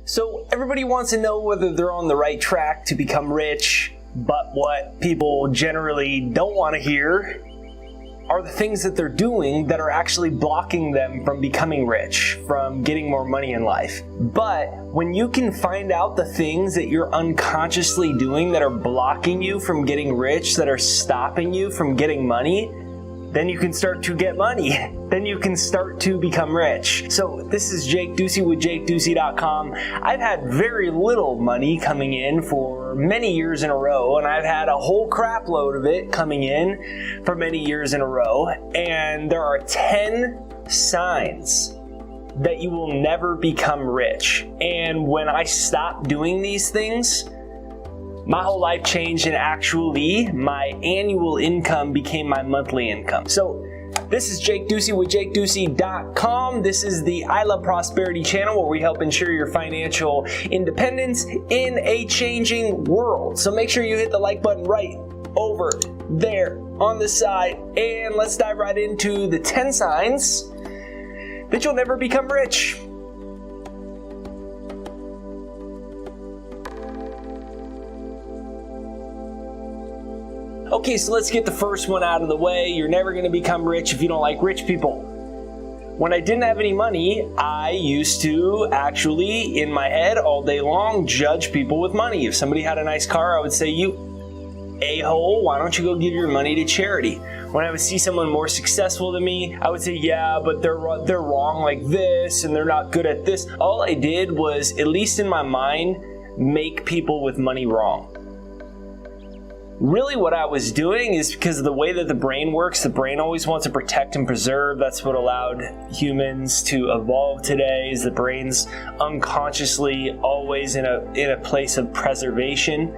So everybody wants to know whether they're on the right track to become rich, but what people generally don't want to hear are the things that they're doing that are actually blocking them from becoming rich, from getting more money in life. But when you can find out the things that you're unconsciously doing that are blocking you from getting rich, that are stopping you from getting money, then you can start to get money. Then you can start to become rich. So this is Jake Ducey with JakeDucey.com. I've had very little money coming in for many years in a row, and I've had a whole crap load of it coming in for many years in a row. And there are 10 signs that you will never become rich. And when I stopped doing these things, my whole life changed, and actually my annual income became my monthly income. So this is Jake Ducey with JakeDucey.com. This is the I Love Prosperity channel where we help ensure your financial independence in a changing world. So make sure you hit the like button right over there on the side, and let's dive right into the 10 signs that you'll never become rich. Okay, so let's get the first one out of the way. You're never going to become rich if you don't like rich people. When I didn't have any money, I used to actually, in my head all day long, judge people with money. If somebody had a nice car, I would say, "You a-hole, why don't you go give your money to charity?" When I would see someone more successful than me, I would say, "Yeah, but they're wrong like this, and they're not good at this." All I did was, at least in my mind, make people with money wrong. Really what I was doing is, because of the way that the brain works, the brain always wants to protect and preserve. That's what allowed humans to evolve today, is the brain's unconsciously always in a place of preservation.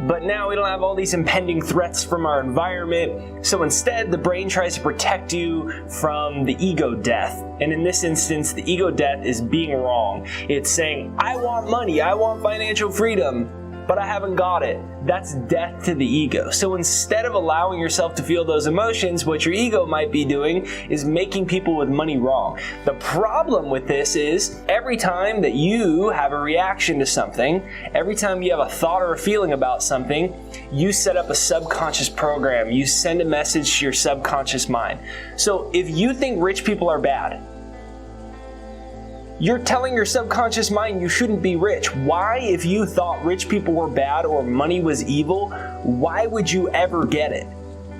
But now we don't have all these impending threats from our environment. So instead, the brain tries to protect you from the ego death. And in this instance, the ego death is being wrong. It's saying, "I want money, I want financial freedom, but I haven't got it." That's death to the ego. So instead of allowing yourself to feel those emotions, what your ego might be doing is making people with money wrong. The problem with this is, every time that you have a reaction to something, every time you have a thought or a feeling about something, you set up a subconscious program. You send a message to your subconscious mind. So if you think rich people are bad, you're telling your subconscious mind you shouldn't be rich. Why, if you thought rich people were bad or money was evil, why would you ever get it?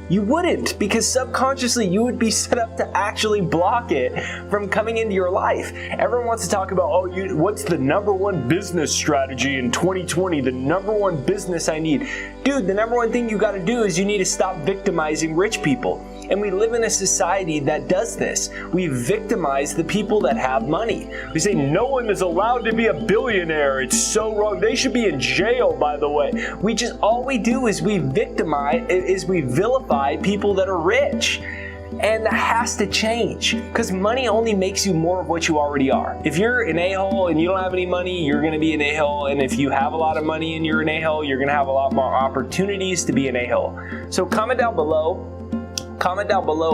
You wouldn't, because subconsciously you would be set up to actually block it from coming into your life. Everyone wants to talk about, what's the number one business strategy in 2020, the number one business I need. Dude, the number one thing you gotta do is you need to stop victimizing rich people. And we live in a society that does this. We victimize the people that have money. We say, "No one is allowed to be a billionaire. It's so wrong. They should be in jail, by the way." All we do is we vilify people that are rich. And that has to change, because money only makes you more of what you already are. If you're an a-hole and you don't have any money, you're going to be an a-hole. And if you have a lot of money and you're an a-hole, you're going to have a lot more opportunities to be an a-hole. So comment down below,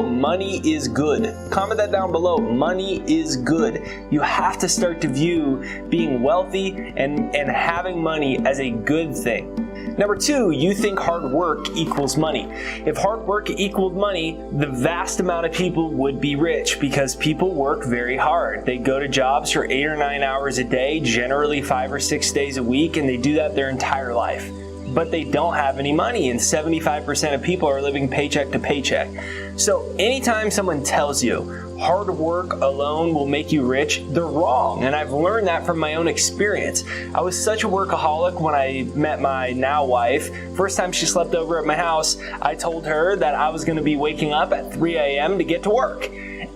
money is good. Comment that down below, money is good. You have to start to view being wealthy and having money as a good thing. Number 2, you think hard work equals money. If hard work equaled money, the vast amount of people would be rich, because people work very hard. They go to jobs for 8 or 9 hours a day, generally 5 or 6 days a week, and they do that their entire life. But they don't have any money, and 75% of people are living paycheck to paycheck. So anytime someone tells you hard work alone will make you rich, they're wrong. And I've learned that from my own experience. I was such a workaholic when I met my now wife. First time she slept over at my house, I told her that I was going to be waking up at 3 a.m. to get to work.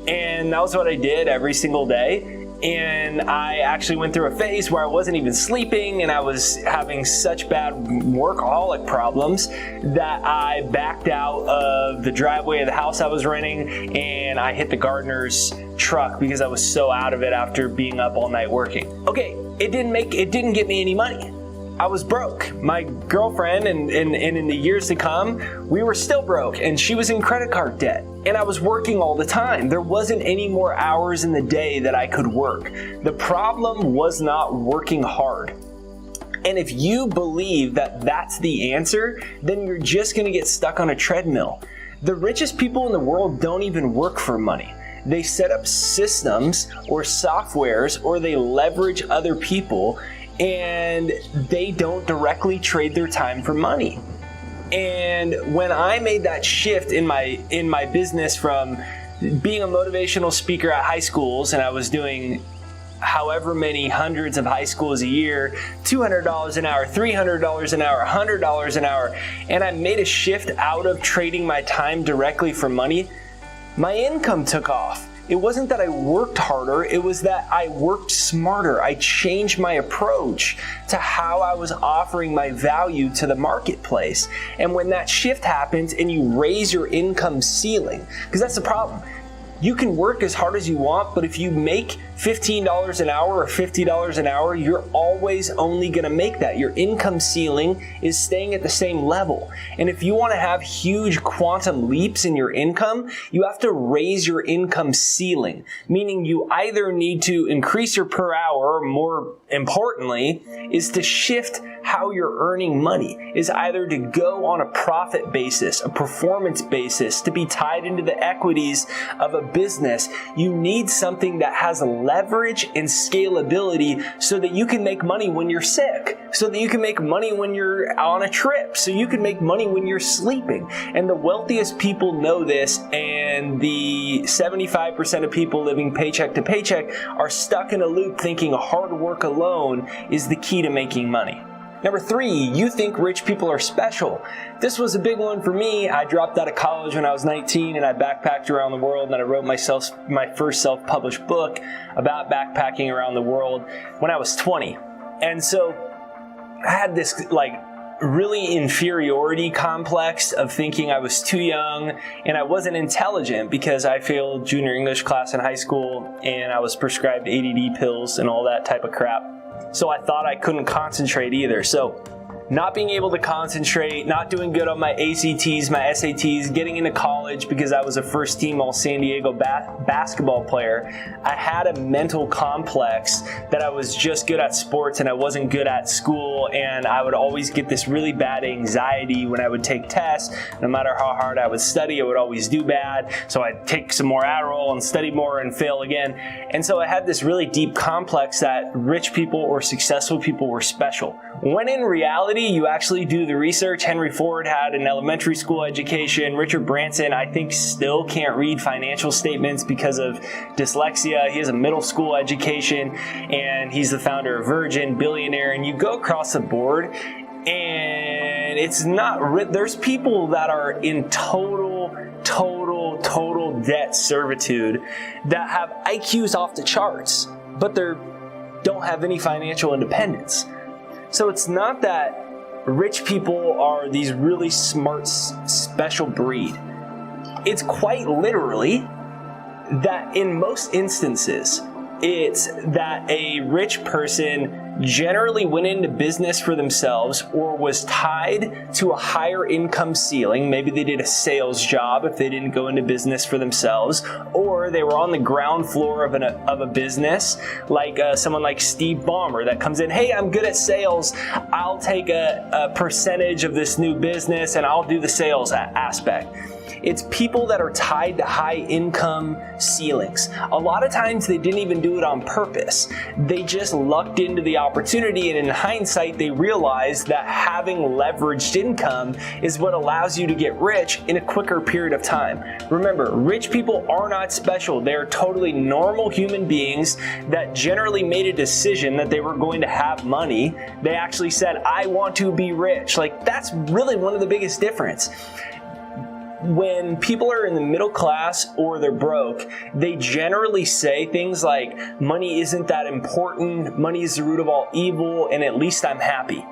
And that was what I did every single day. And I actually went through a phase where I wasn't even sleeping, and I was having such bad workaholic problems that I backed out of the driveway of the house I was renting, and I hit the gardener's truck because I was so out of it after being up all night working. Okay, it didn't get me any money. I was broke. My girlfriend, and in the years to come, we were still broke, and she was in credit card debt. And I was working all the time. There wasn't any more hours in the day that I could work. The problem was not working hard. And if you believe that that's the answer, then you're just going to get stuck on a treadmill. The richest people in the world don't even work for money. They set up systems or softwares, or they leverage other people, and they don't directly trade their time for money. And when I made that shift in my business from being a motivational speaker at high schools, and I was doing however many hundreds of high schools a year, $200 an hour, $300 an hour, $100 an hour, and I made a shift out of trading my time directly for money, my income took off. It wasn't that I worked harder, it was that I worked smarter. I changed my approach to how I was offering my value to the marketplace. And when that shift happens and you raise your income ceiling, because that's the problem. You can work as hard as you want, but if you make $15 an hour or $50 an hour, you're always only going to make that. Your income ceiling is staying at the same level. And if you want to have huge quantum leaps in your income, you have to raise your income ceiling, meaning you either need to increase your per hour, or more importantly, is to shift how you're earning money, is either to go on a profit basis, a performance basis, to be tied into the equities of a business. You need something that has leverage and scalability so that you can make money when you're sick, so that you can make money when you're on a trip, so you can make money when you're sleeping. And the wealthiest people know this, and the 75% of people living paycheck to paycheck are stuck in a loop thinking hard work alone is the key to making money. Number 3, you think rich people are special. This was a big one for me. I dropped out of college when I was 19 and I backpacked around the world, and then I wrote my first self-published book about backpacking around the world when I was 20. And so I had this really inferiority complex of thinking I was too young and I wasn't intelligent because I failed junior English class in high school and I was prescribed ADD pills and all that type of crap. So I thought I couldn't concentrate either. So not being able to concentrate, not doing good on my ACTs, my SATs, getting into college because I was a first team all San Diego basketball player. I had a mental complex that I was just good at sports and I wasn't good at school, and I would always get this really bad anxiety when I would take tests. No matter how hard I would study, I would always do bad. So I'd take some more Adderall and study more and fail again. And so I had this really deep complex that rich people or successful people were special. When in reality, you actually do the research. Henry Ford had an elementary school education. Richard Branson, I think, still can't read financial statements because of dyslexia. He has a middle school education, and he's the founder of Virgin, billionaire. And you go across the board, and it's not, there's people that are in total debt servitude that have IQs off the charts, but they don't have any financial independence. So it's not that rich people are these really smart, special breed. It's quite literally that in most instances, it's that a rich person generally went into business for themselves or was tied to a higher income ceiling. Maybe they did a sales job if they didn't go into business for themselves, or they were on the ground floor of a business, like someone like Steve Ballmer that comes in, hey, I'm good at sales. I'll take a percentage of this new business and I'll do the sales aspect. It's people that are tied to high income ceilings. A lot of times they didn't even do it on purpose. They just lucked into the opportunity, and in hindsight they realized that having leveraged income is what allows you to get rich in a quicker period of time. Remember, rich people are not special. They're totally normal human beings that generally made a decision that they were going to have money. They actually said, I want to be rich. That's really one of the biggest difference. When people are in the middle class or they're broke, they generally say things like, money isn't that important, money is the root of all evil, and at least I'm happy.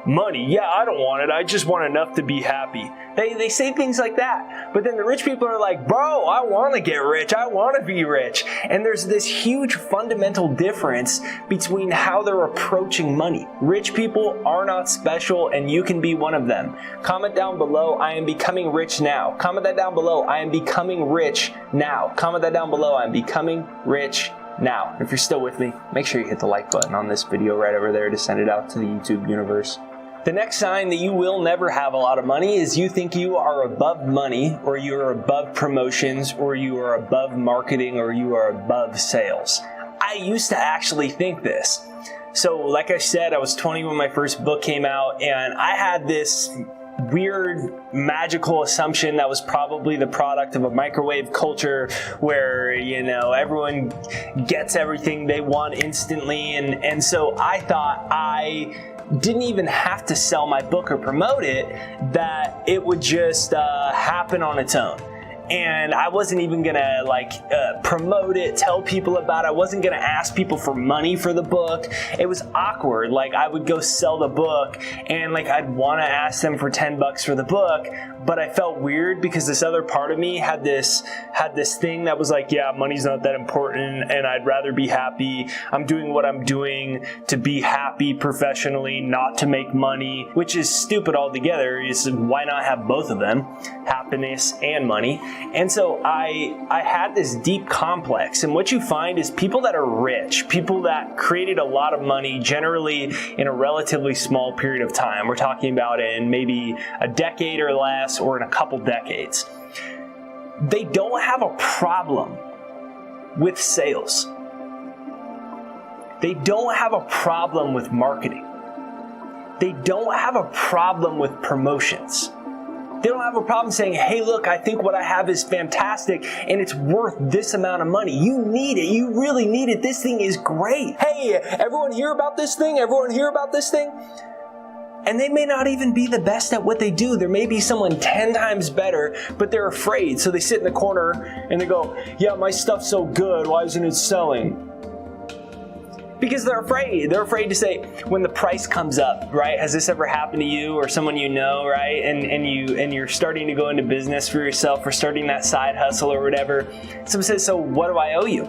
money, yeah, I don't want it. I just want enough to be happy. They say things like that. But then the rich people are like, bro, I want to get rich. I want to be rich. And there's this huge fundamental difference between how they're approaching money. Rich people are not special, and you can be one of them. Comment down below, I am becoming rich now. Comment that down below, I am becoming rich now. Comment that down below, I am becoming rich now. If you're still with me, make sure you hit the like button on this video right over there to send it out to the YouTube universe. The next sign that you will never have a lot of money is you think you are above money, or you are above promotions, or you are above marketing, or you are above sales. I used to actually think this. So like I said, I was 20 when my first book came out, and I had this weird magical assumption that was probably the product of a microwave culture where, everyone gets everything they want instantly. And so I thought I didn't even have to sell my book or promote it, that it would just happen on its own. And I wasn't even gonna promote it, tell people about it. I wasn't gonna ask people for money for the book. It was awkward. Like, I would go sell the book and I'd want to ask them for $10 for the book, but I felt weird because this other part of me had this thing that was like, yeah, money's not that important and I'd rather be happy. I'm doing what I'm doing to be happy professionally, not to make money, which is stupid altogether. Why not have both of them, happiness and money? And so I had this deep complex, and what you find is people that are rich, people that created a lot of money, generally in a relatively small period of time. We're talking about in maybe a decade or less, or in a couple decades. They don't have a problem with sales. They don't have a problem with marketing. They don't have a problem with promotions. They don't have a problem saying, hey, look, I think what I have is fantastic and it's worth this amount of money. You need it. You really need it. This thing is great. Hey, everyone hear about this thing? Everyone hear about this thing? And they may not even be the best at what they do. There may be someone 10 times better, but they're afraid. So they sit in the corner and they go, yeah, my stuff's so good. Why isn't it selling? Because they're afraid. They're afraid to say when the price comes up, right? Has this ever happened to you or someone you know, right? And you're starting to go into business for yourself or starting that side hustle or whatever. Someone says, so what do I owe you?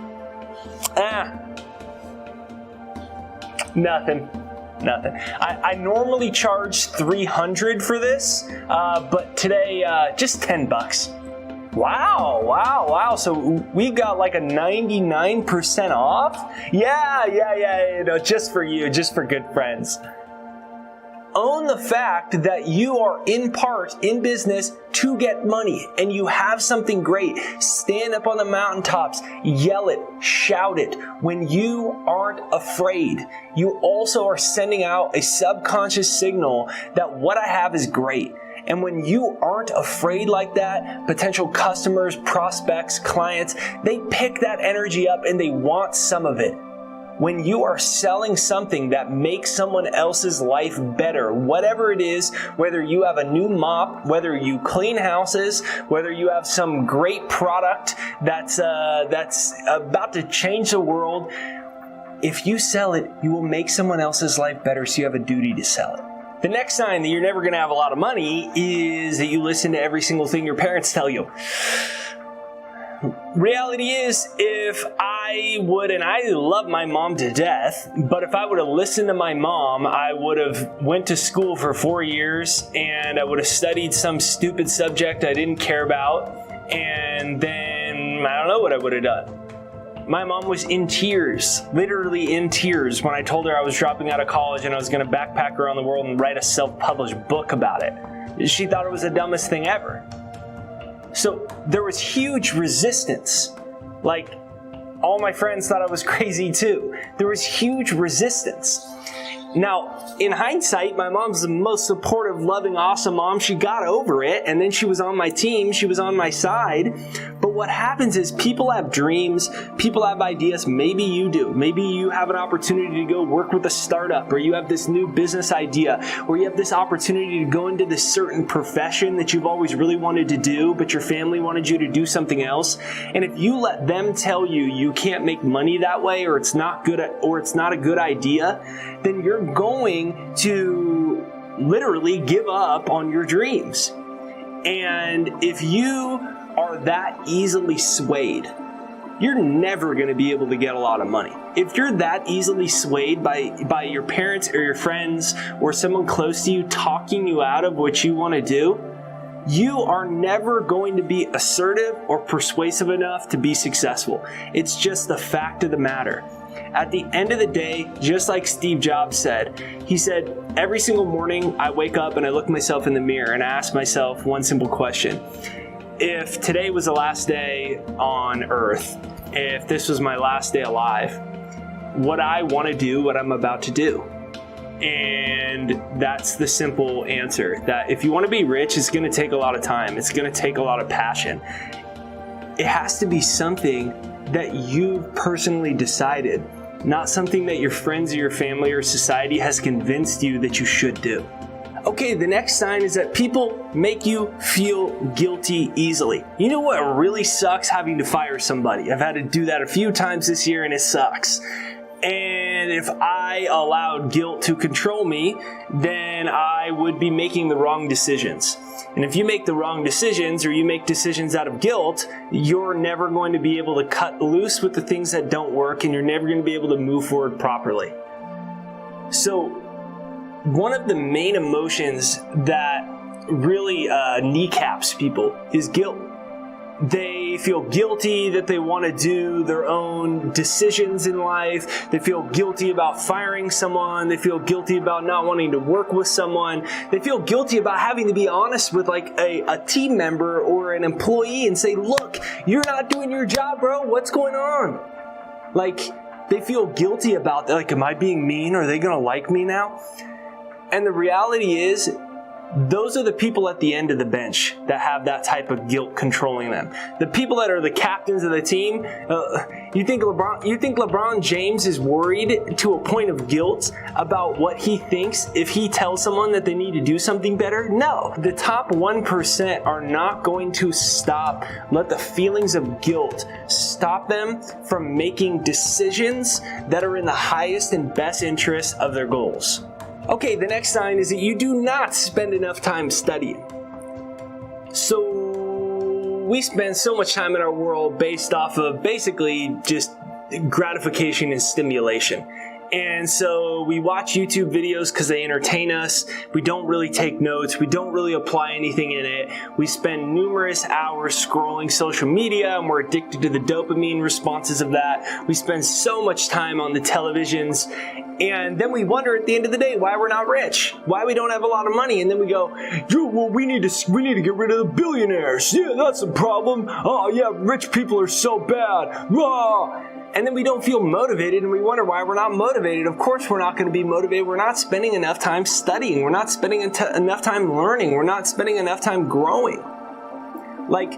Nothing. I normally charge $300 for this, but today just $10. Wow. So we got like a 99% off? Yeah, just for you, just for good friends. Own the fact that you are in part in business to get money and you have something great. Stand up on the mountaintops, yell it, shout it. When you aren't afraid, you also are sending out a subconscious signal that what I have is great. And when you aren't afraid like that, potential customers, prospects, clients, they pick that energy up and they want some of it. When you are selling something that makes someone else's life better, whatever it is, whether you have a new mop, whether you clean houses, whether you have some great product that's about to change the world, if you sell it, you will make someone else's life better, so you have a duty to sell it. The next sign that you're never going to have a lot of money is that you listen to every single thing your parents tell you. Reality is, if I would, and I love my mom to death, but if I would have listened to my mom, I would have went to school for 4 years and I would have studied some stupid subject I didn't care about, and then I don't know what I would have done. My mom was in tears, literally in tears, when I told her I was dropping out of college and I was going to backpack around the world and write a self-published book about it. She thought it was the dumbest thing ever. So there was huge resistance. Like, all my friends thought I was crazy too. There was huge resistance. Now, in hindsight, my mom's the most supportive, loving, awesome mom. She got over it, and then she was on my team. She was on my side. But what happens is people have dreams, people have ideas. Maybe you do. Maybe you have an opportunity to go work with a startup, or you have this new business idea, or you have this opportunity to go into this certain profession that you've always really wanted to do, but your family wanted you to do something else. And if you let them tell you you can't make money that way, or it's not good, or it's not a good idea, then you're going to literally give up on your dreams. And if you are that easily swayed, you're never going to be able to get a lot of money. If you're that easily swayed by your parents or your friends or someone close to you talking you out of what you want to do, you are never going to be assertive or persuasive enough to be successful. It's just the fact of the matter. At the end of the day, just like Steve Jobs said, he said, every single morning I wake up and I look myself in the mirror and I ask myself one simple question. If today was the last day on Earth, if this was my last day alive, would I want to do what I'm about to do? And that's the simple answer. That if you want to be rich, it's going to take a lot of time. It's going to take a lot of passion. It has to be something that you've personally decided, not something that your friends or your family or society has convinced you that you should do. Okay, the next sign is that people make you feel guilty easily. You know what really sucks? Having to fire somebody. I've had to do that a few times this year and it sucks. And if I allowed guilt to control me, then I would be making the wrong decisions. And if you make the wrong decisions or you make decisions out of guilt, you're never going to be able to cut loose with the things that don't work, and you're never going to be able to move forward properly. So, one of the main emotions that really kneecaps people is guilt. They feel guilty that they want to do their own decisions in life. They feel guilty about firing someone. They feel guilty about not wanting to work with someone. They feel guilty about having to be honest with like a team member or an employee and say, look, you're not doing your job, bro. What's going on? Like, they feel guilty about that. Like, am I being mean? Are they going to like me now? And the reality is, those are the people at the end of the bench that have that type of guilt controlling them. The people that are the captains of the team, you think LeBron James is worried to a point of guilt about what he thinks if he tells someone that they need to do something better? No. The top 1% are not going to let the feelings of guilt stop them from making decisions that are in the highest and best interest of their goals. Okay, the next sign is that you do not spend enough time studying. So we spend so much time in our world based off of basically just gratification and stimulation. And so we watch YouTube videos because they entertain us. We don't really take notes. We don't really apply anything in it. We spend numerous hours scrolling social media and we're addicted to the dopamine responses of that. We spend so much time on the televisions. And then we wonder at the end of the day why we're not rich, why we don't have a lot of money. And then we go, well, we need to get rid of the billionaires. Yeah, that's a problem. Oh yeah, rich people are so bad. Rah! And then we don't feel motivated and we wonder why we're not motivated. Of course we're not going to be motivated. We're not spending enough time studying. We're not spending enough time learning. We're not spending enough time growing. Like,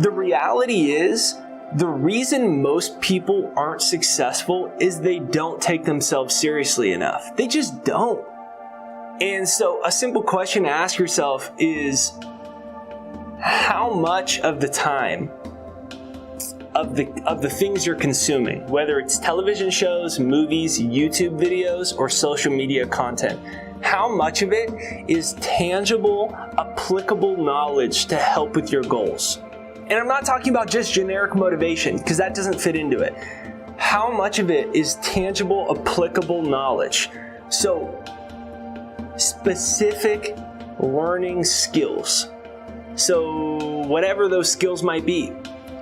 the reality is, the reason most people aren't successful is they don't take themselves seriously enough. They just don't. And so a simple question to ask yourself is, how much of the time of the things you're consuming, whether it's television shows, movies, YouTube videos, or social media content, how much of it is tangible, applicable knowledge to help with your goals? And I'm not talking about just generic motivation, because that doesn't fit into it. How much of it is tangible, applicable knowledge? So, specific learning skills. So, whatever those skills might be.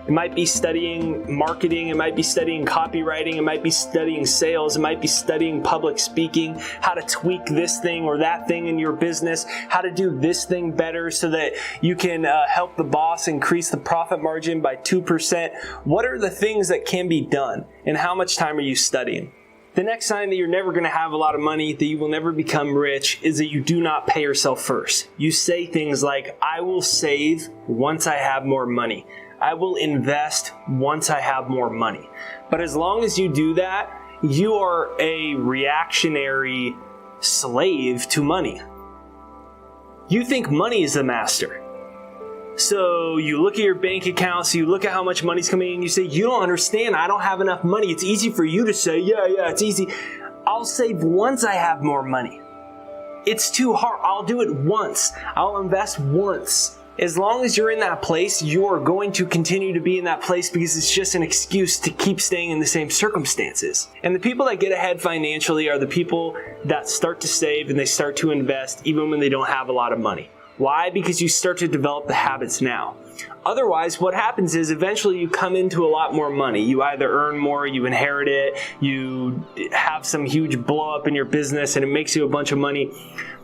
It might be studying marketing, it might be studying copywriting, it might be studying sales, it might be studying public speaking, how to tweak this thing or that thing in your business, how to do this thing better so that you can help the boss increase the profit margin by 2%. What are the things that can be done, and how much time are you studying? The next sign that you're never going to have a lot of money, that you will never become rich, is that you do not pay yourself first. You say things like, I will save once I have more money. I will invest once I have more money. But as long as you do that, you are a reactionary slave to money. You think money is the master. So you look at your bank account, so you look at how much money's coming in, you say, you don't understand, I don't have enough money. It's easy for you to say, yeah, it's easy. I'll save once I have more money. it's too hard. I'll do it once. I'll invest once. As long as you're in that place, you're going to continue to be in that place because it's just an excuse to keep staying in the same circumstances. And the people that get ahead financially are the people that start to save and they start to invest even when they don't have a lot of money. Why? Because you start to develop the habits now. Otherwise, what happens is eventually you come into a lot more money. You either earn more, you inherit it, you have some huge blow up in your business and it makes you a bunch of money,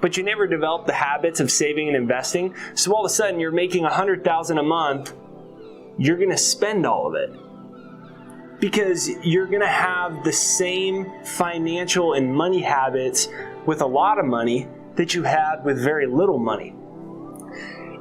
but you never develop the habits of saving and investing. So all of a sudden you're making $100,000 a month, you're going to spend all of it because you're going to have the same financial and money habits with a lot of money that you had with very little money.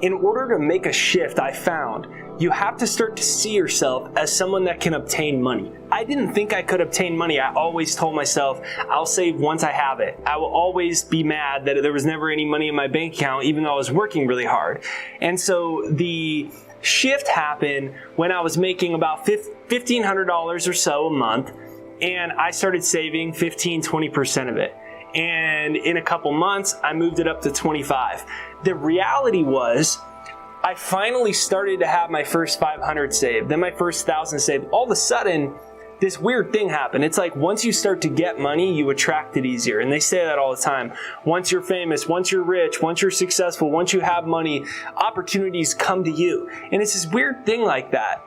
In order to make a shift, I found you have to start to see yourself as someone that can obtain money. I didn't think I could obtain money. I always told myself, I'll save once I have it. I will always be mad that there was never any money in my bank account, even though I was working really hard. And so the shift happened when I was making about $1,500 or so a month, and I started saving 15-20% of it. And in a couple months, I moved it up to 25. The reality was, I finally started to have my first 500 saved, then my first 1,000 saved. All of a sudden, this weird thing happened. It's like once you start to get money, you attract it easier. And they say that all the time. Once you're famous, once you're rich, once you're successful, once you have money, opportunities come to you. And it's this weird thing like that.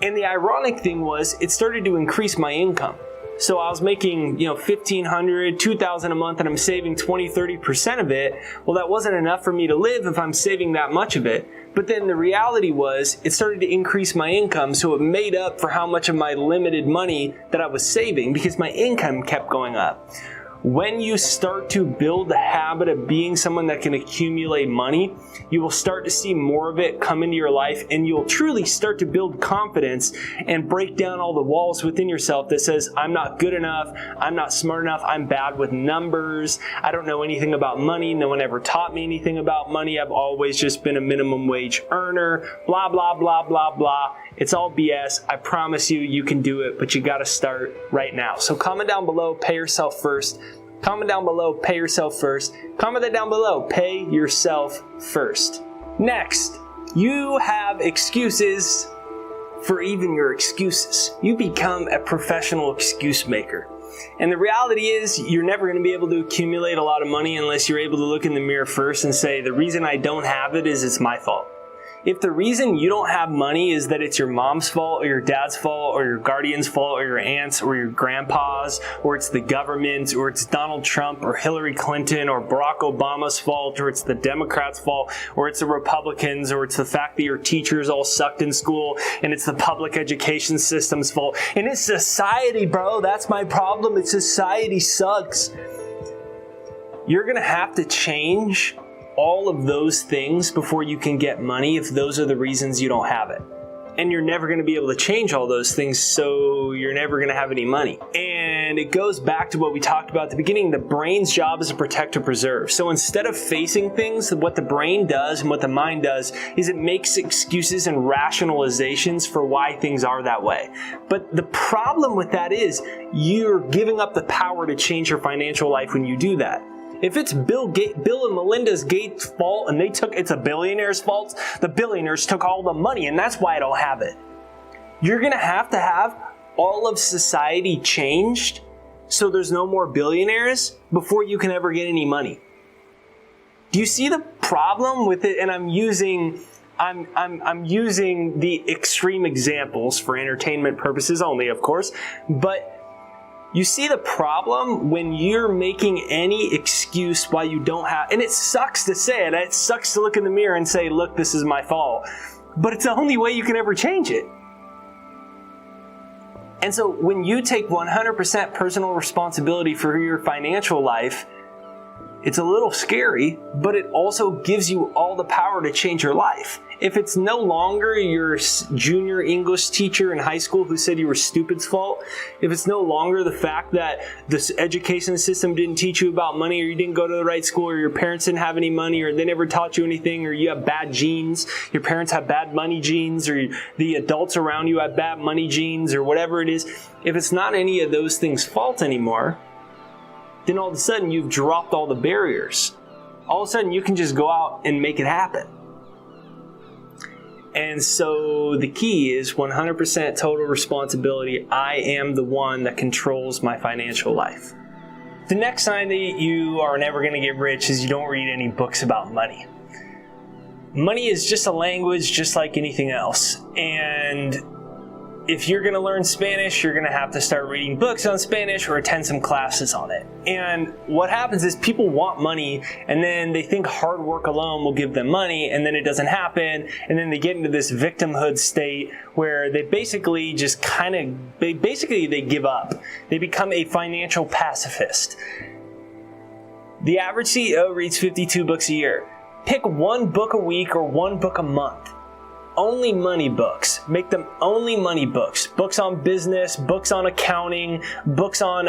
And the ironic thing was, it started to increase my income. So I was making, $1,500, $2,000 a month, and I'm saving 20-30% of it. Well, that wasn't enough for me to live if I'm saving that much of it. But then the reality was, it started to increase my income, so it made up for how much of my limited money that I was saving because my income kept going up. When you start to build the habit of being someone that can accumulate money, you will start to see more of it come into your life, and you'll truly start to build confidence and break down all the walls within yourself that says, I'm not good enough, I'm not smart enough, I'm bad with numbers, I don't know anything about money, no one ever taught me anything about money, I've always just been a minimum wage earner, blah, blah, blah, blah, blah. It's all BS. I promise you, you can do it, but you got to start right now. So comment down below, pay yourself first. Comment down below, pay yourself first. Comment that down below, pay yourself first. Next, you have excuses for even your excuses. You become a professional excuse maker. And the reality is, you're never going to be able to accumulate a lot of money unless you're able to look in the mirror first and say, the reason I don't have it is it's my fault. If the reason you don't have money is that it's your mom's fault or your dad's fault or your guardian's fault or your aunt's or your grandpa's or it's the government or it's Donald Trump or Hillary Clinton or Barack Obama's fault or it's the Democrats' fault or it's the Republicans or it's the fact that your teachers all sucked in school and it's the public education system's fault and it's society, bro. That's my problem. It's society sucks. You're going to have to change all of those things before you can get money if those are the reasons you don't have it. And you're never going to be able to change all those things, so you're never going to have any money. And it goes back to what we talked about at the beginning. The brain's job is to protect or preserve. So instead of facing things, what the brain does and what the mind does is it makes excuses and rationalizations for why things are that way. But the problem with that is you're giving up the power to change your financial life when you do that. If it's Bill and Melinda Gates' fault and it's a billionaire's fault, the billionaires took all the money and that's why I don't have it. You're going to have all of society changed so there's no more billionaires before you can ever get any money. Do you see the problem with it? And I'm using the extreme examples for entertainment purposes only, of course, but you see the problem when you're making any excuse why you don't have, and it sucks to say it. It sucks to look in the mirror and say, look, this is my fault. But it's the only way you can ever change it. And so when you take 100% personal responsibility for your financial life, it's a little scary, but it also gives you all the power to change your life. If it's no longer your junior English teacher in high school who said you were stupid's fault, if it's no longer the fact that this education system didn't teach you about money or you didn't go to the right school or your parents didn't have any money or they never taught you anything or you have bad genes, your parents have bad money genes or the adults around you have bad money genes or whatever it is, if it's not any of those things' fault anymore, then all of a sudden you've dropped all the barriers. all of a sudden you can just go out and make it happen. And so the key is 100% total responsibility. I am the one that controls my financial life. The next sign that you are never going to get rich is you don't read any books about money. Money is just a language just like anything else. And if you're going to learn Spanish, you're going to have to start reading books on Spanish or attend some classes on it. And what happens is people want money, and then they think hard work alone will give them money, and then it doesn't happen. And then they get into this victimhood state where they basically just they give up. They become a financial pacifist. The average CEO reads 52 books a year. Pick one book a week or one book a month. Only money books. Make them only money books. Books on business, books on accounting, books on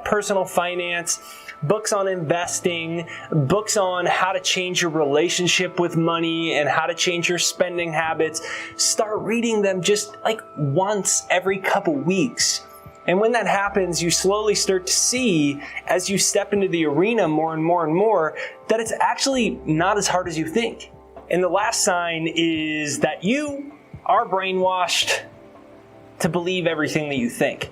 personal finance, books on investing, books on how to change your relationship with money and how to change your spending habits. Start reading them just like once every couple weeks. And when that happens, you slowly start to see, as you step into the arena more and more and more, that it's actually not as hard as you think. And the last sign is that you are brainwashed to believe everything that you think.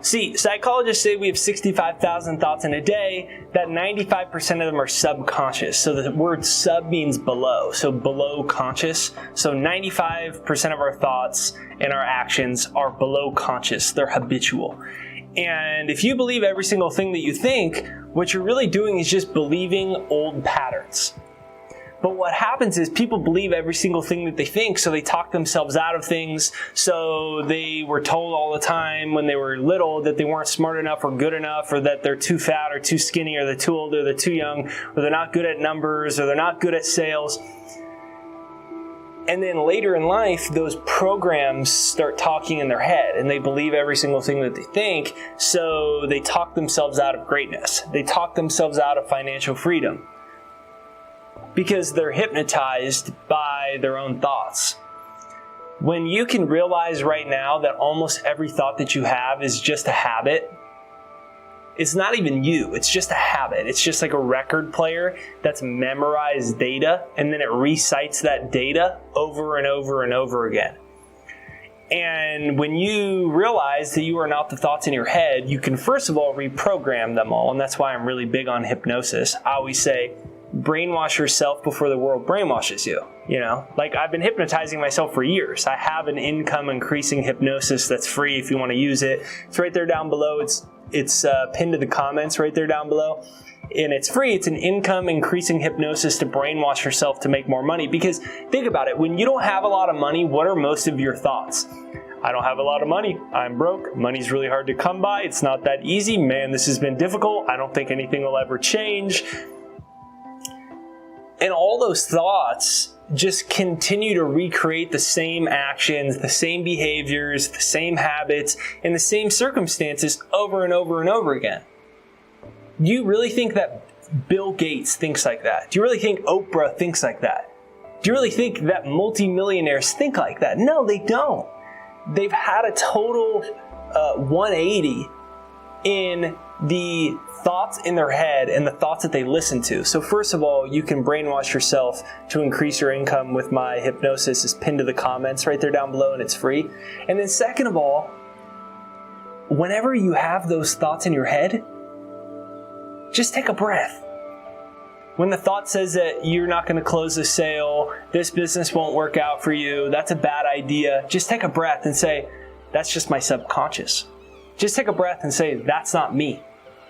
See, psychologists say we have 65,000 thoughts in a day, that 95% of them are subconscious. So the word sub means below, so below conscious. So 95% of our thoughts and our actions are below conscious. They're habitual. And if you believe every single thing that you think, what you're really doing is just believing old patterns. But what happens is people believe every single thing that they think, so they talk themselves out of things. So they were told all the time when they were little that they weren't smart enough or good enough, or that they're too fat or too skinny, or they're too old or they're too young, or they're not good at numbers, or they're not good at sales. And then later in life, those programs start talking in their head, and they believe every single thing that they think, so they talk themselves out of greatness. They talk themselves out of financial freedom, because they're hypnotized by their own thoughts. When you can realize right now that almost every thought that you have is just a habit, it's not even you, it's just a habit. It's just like a record player that's memorized data, and then it recites that data over and over and over again. And when you realize that you are not the thoughts in your head, you can first of all reprogram them all, and that's why I'm really big on hypnosis. I always say, brainwash yourself before the world brainwashes you. You know, like I've been hypnotizing myself for years. I have an income increasing hypnosis that's free if you want to use it. It's right there down below. It's pinned to the comments right there down below. And it's free. It's an income increasing hypnosis to brainwash yourself to make more money. Because think about it. When you don't have a lot of money, what are most of your thoughts? I don't have a lot of money. I'm broke. Money's really hard to come by. It's not that easy. Man, this has been difficult. I don't think anything will ever change. And all those thoughts just continue to recreate the same actions, the same behaviors, the same habits, and the same circumstances over and over and over again. Do you really think that Bill Gates thinks like that? Do you really think Oprah thinks like that? Do you really think that multimillionaires think like that? No, they don't. They've had a total 180 in the thoughts in their head and the thoughts that they listen to. So first of all, you can brainwash yourself to increase your income with my hypnosis. It's pinned to the comments right there down below, and it's free. And then second of all, whenever you have those thoughts in your head, just take a breath. When the thought says that you're not going to close the sale, this business won't work out for you, that's a bad idea, just take a breath and say, that's just my subconscious. Just take a breath and say, that's not me.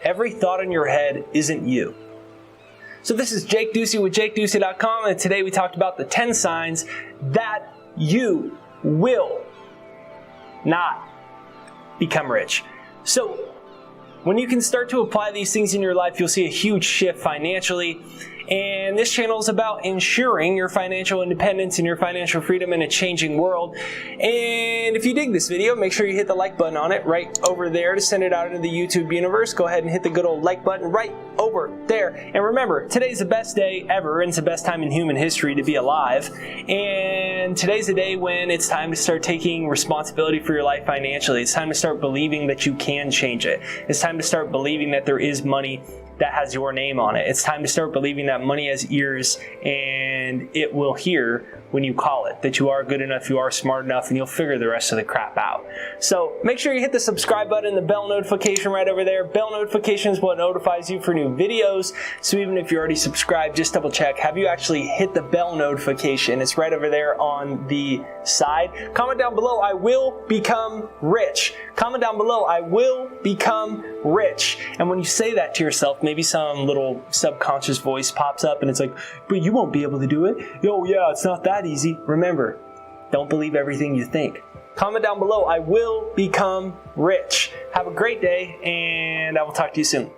Every thought in your head isn't you. So this is Jake Ducey with JakeDucey.com, and today we talked about the 10 signs that you will not become rich. So when you can start to apply these things in your life, you'll see a huge shift financially. And this channel is about ensuring your financial independence and your financial freedom in a changing world. And if you dig this video, make sure you hit the like button on it right over there to send it out into the YouTube universe. Go ahead and hit the good old like button right over there. And remember, today's the best day ever, and it's the best time in human history to be alive. And today's the day when it's time to start taking responsibility for your life financially. It's time to start believing that you can change it. It's time to start believing that there is money that has your name on it. It's time to start believing that money has ears and it will hear when you call it, that you are good enough, you are smart enough, and you'll figure the rest of the crap out. So make sure you hit the subscribe button, the bell notification right over there. Bell notification is what notifies you for new videos. So even if you're already subscribed, just double check. Have you actually hit the bell notification? It's right over there on the side. Comment down below, I will become rich. Comment down below, I will become rich. And when you say that to yourself, maybe some little subconscious voice pops up and it's like, but you won't be able to do it. Oh yeah, it's not that easy. Remember, don't believe everything you think. Comment down below, I will become rich. Have a great day, and I will talk to you soon.